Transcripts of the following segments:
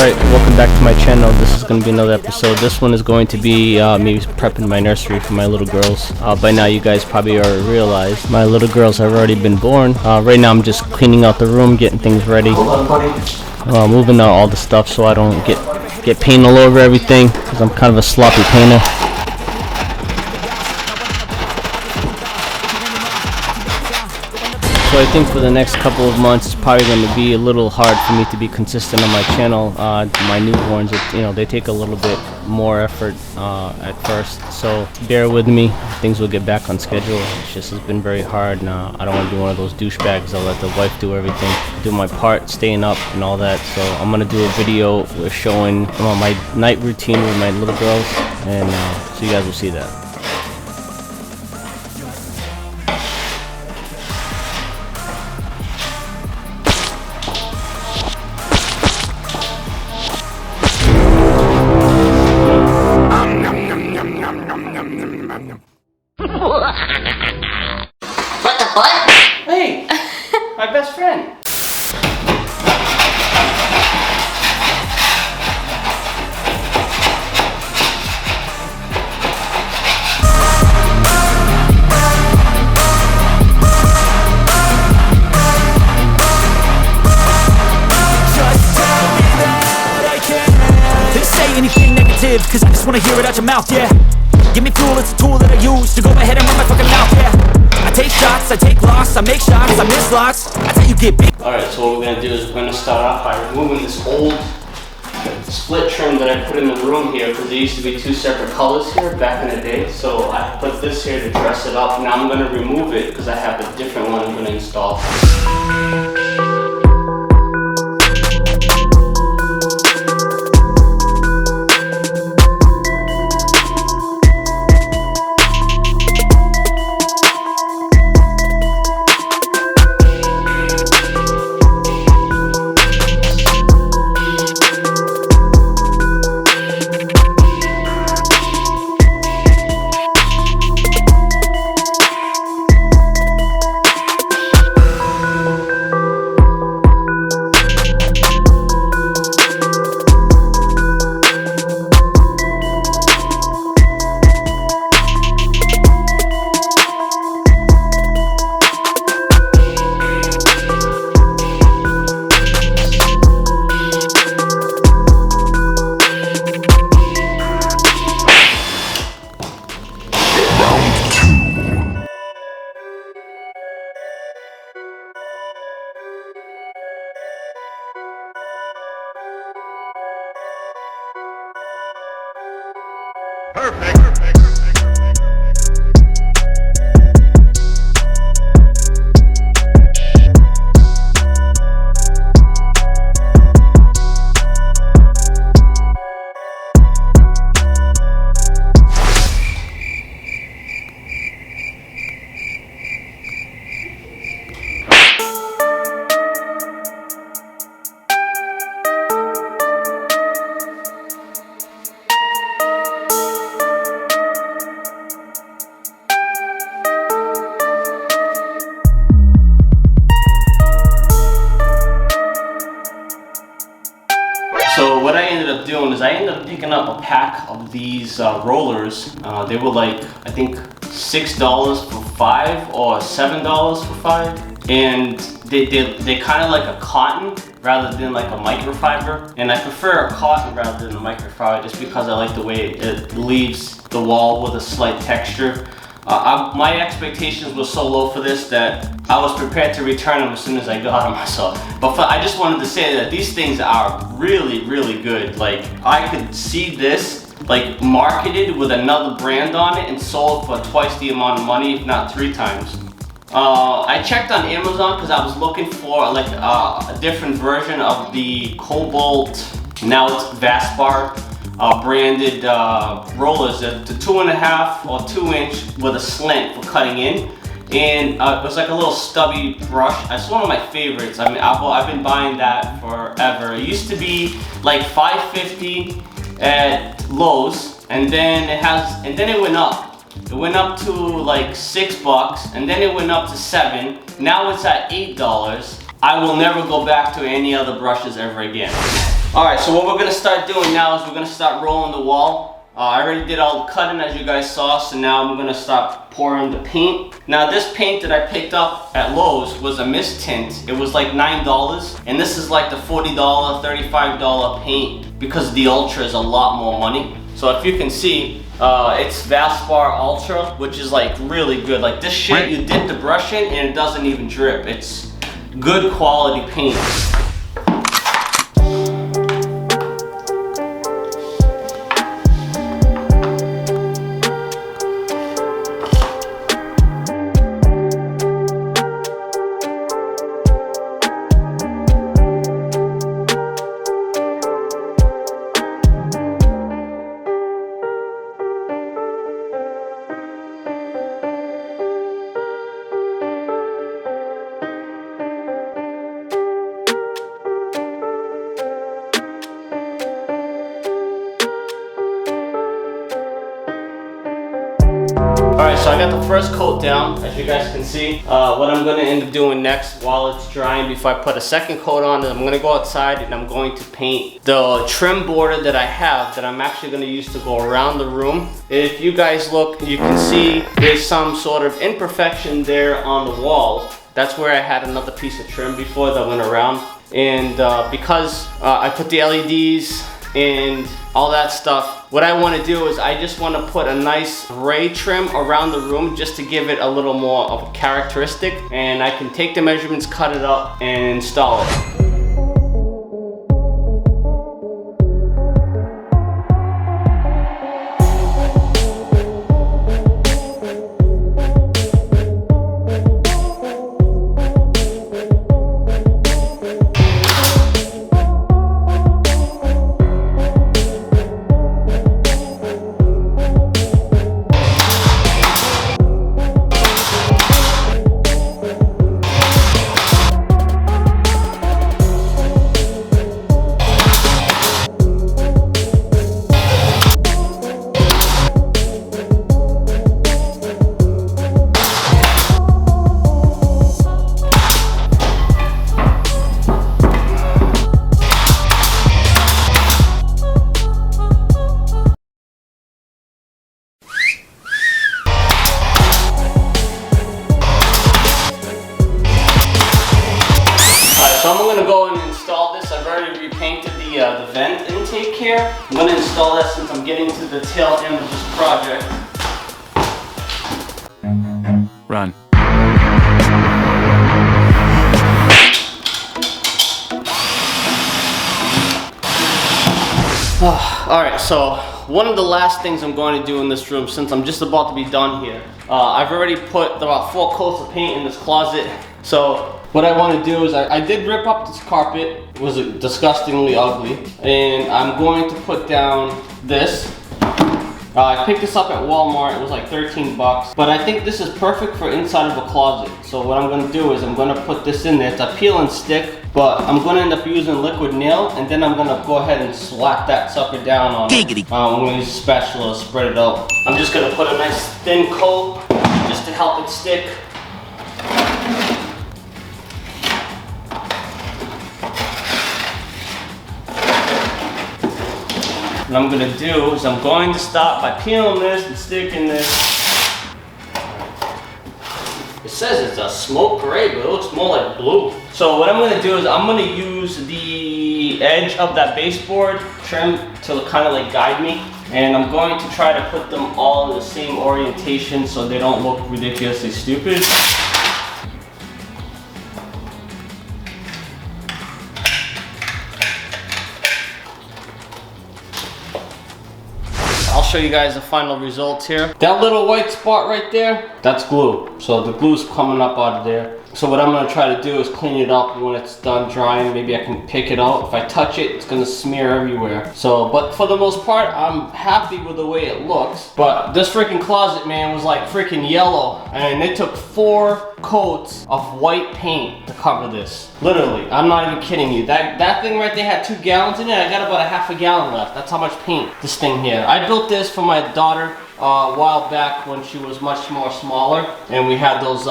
Alright, welcome back to my channel. This is going to be another episode. This one is going to be me prepping my nursery for my little girls. By now you guys probably already realized my little girls have already been born. Right now I'm just cleaning out the room, getting things ready. Moving out all the stuff so I don't get paint all over everything, because I'm kind of a sloppy painter. So I think for the next couple of months it's probably going to be a little hard for me to be consistent on my channel. My newborns, they take a little bit more effort at first, so bear with me. Things will get back on schedule. It's been very hard, and I don't want to be one of those douchebags. I'll let the wife do everything, do my part, staying up and all that. So I'm going to do a video showing my night routine with my little girls, and so you guys will see that. What the fuck? Hey, my best friend. Just tell me that I can't. Didn't say anything negative, cause I just wanna hear it out your mouth, yeah. Give me fuel, it's a tool that I use to go ahead and run my fucking mouth, yeah. I take shots, I take loss, I make shots, I miss lots. That's how you get big. Alright, so what we're going to do is we're going to start off by removing this old split trim that I put in the room here, because there used to be two separate colors here back in the day. So I put this here to dress it up. Now I'm going to remove it because I have a different one I'm going to install. Perfect. So what I ended up doing is I ended up picking up a pack of these rollers. They were like, I think $6 for 5 or $7 for 5. And they kind of like a cotton rather than like a microfiber. And I prefer a cotton rather than a microfiber just because I like the way it leaves the wall with a slight texture. My expectations were so low for this that I was prepared to return them as soon as I got them myself. But I just wanted to say that these things are really, really good. Like, I could see this like marketed with another brand on it and sold for twice the amount of money, if not 3 times. I checked on Amazon because I was looking for like a different version of the Cobalt, now it's Vastbar branded rollers, the 2.5 or 2 inch with a slant for cutting in. And it was like a little stubby brush. It's one of my favorites. I mean, I've been buying that forever. It used to be like $5.50 at Lowe's, and then it went up. It went up to like $6, and then it went up to $7. Now it's at $8. I will never go back to any other brushes ever again. Alright, so what we're going to start doing now is we're going to start rolling the wall. I already did all the cutting as you guys saw, so now I'm going to start pouring the paint. Now this paint that I picked up at Lowe's was a mist tint. It was like $9, and this is like the $40, $35 paint because the Ultra is a lot more money. So if you can see, it's Valspar Ultra, which is like really good. Like this shit, you dip the brush in and it doesn't even drip. It's good quality paint. Alright, so I got the first coat down, as you guys can see. What I'm going to end up doing next while it's drying before I put a second coat on is I'm going to go outside and I'm going to paint the trim border that I have that I'm actually going to use to go around the room. If you guys look, you can see there's some sort of imperfection there on the wall. That's where I had another piece of trim before that went around. And because I put the LEDs and all that stuff, what I want to do is I just want to put a nice gray trim around the room just to give it a little more of a characteristic, and I can take the measurements, cut it up, and install it. So I'm going to go and install this. I've already repainted the vent intake here. I'm going to install that since I'm getting to the tail end of this project. Run. Alright, so one of the last things I'm going to do in this room, since I'm just about to be done here, I've already put about 4 coats of paint in this closet. So what I want to do is I did rip up this carpet. It was disgustingly ugly. And I'm going to put down this. I picked this up at Walmart. It was like 13 bucks. But I think this is perfect for inside of a closet. So what I'm going to do is I'm going to put this in there. It's a peel and stick. But I'm going to end up using liquid nail. And then I'm going to go ahead and slap that sucker down on it. I'm going to use a spatula to spread it out. I'm just going to put a nice thin coat just to help it stick. What I'm going to do is I'm going to start by peeling this and sticking this. It says it's a smoke gray, but it looks more like blue. So what I'm going to do is I'm going to use the edge of that baseboard trim to kind of like guide me. And I'm going to try to put them all in the same orientation so they don't look ridiculously stupid. I'll show you guys the final results here. That little white spot right there, that's glue. So the glue's coming up out of there. So what I'm gonna try to do is clean it up when it's done drying. Maybe I can pick it out. If I touch it, it's gonna smear everywhere. So, but for the most part, I'm happy with the way it looks. But this freaking closet, man, was like freaking yellow. And it took 4 coats of white paint to cover this. Literally, I'm not even kidding you. That thing right there had 2 gallons in it. I got about a half a gallon left. That's how much paint this thing here. I built this for my daughter a while back when she was much more smaller, and we had those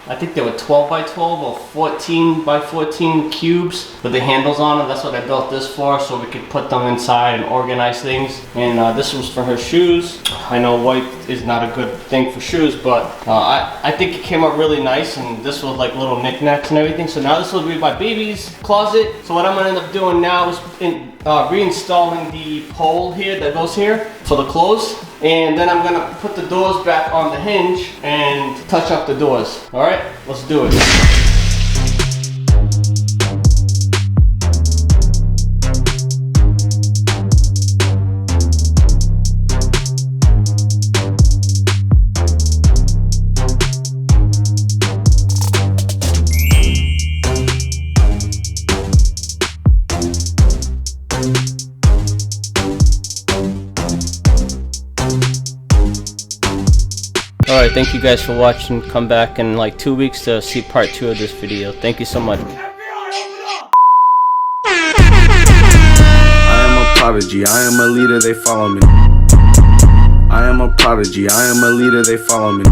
I think they were 12 by 12 or 14 by 14 cubes with the handles on them. That's what I built this for, so we could put them inside and organize things. And this was for her shoes. I know white is not a good thing for shoes, but I think it came out really nice, and this was like little knickknacks and everything. So now this will be my baby's closet. So what I'm gonna end up doing now is reinstalling the pole here that goes here for the clothes. And then I'm gonna put the doors back on the hinge and touch up the doors. All right, let's do it. Alright, thank you guys for watching. Come back in like 2 weeks to see part 2 of this video. Thank you so much. I am a prodigy, I am a leader, they follow me. I am a prodigy, I am a leader, they follow me.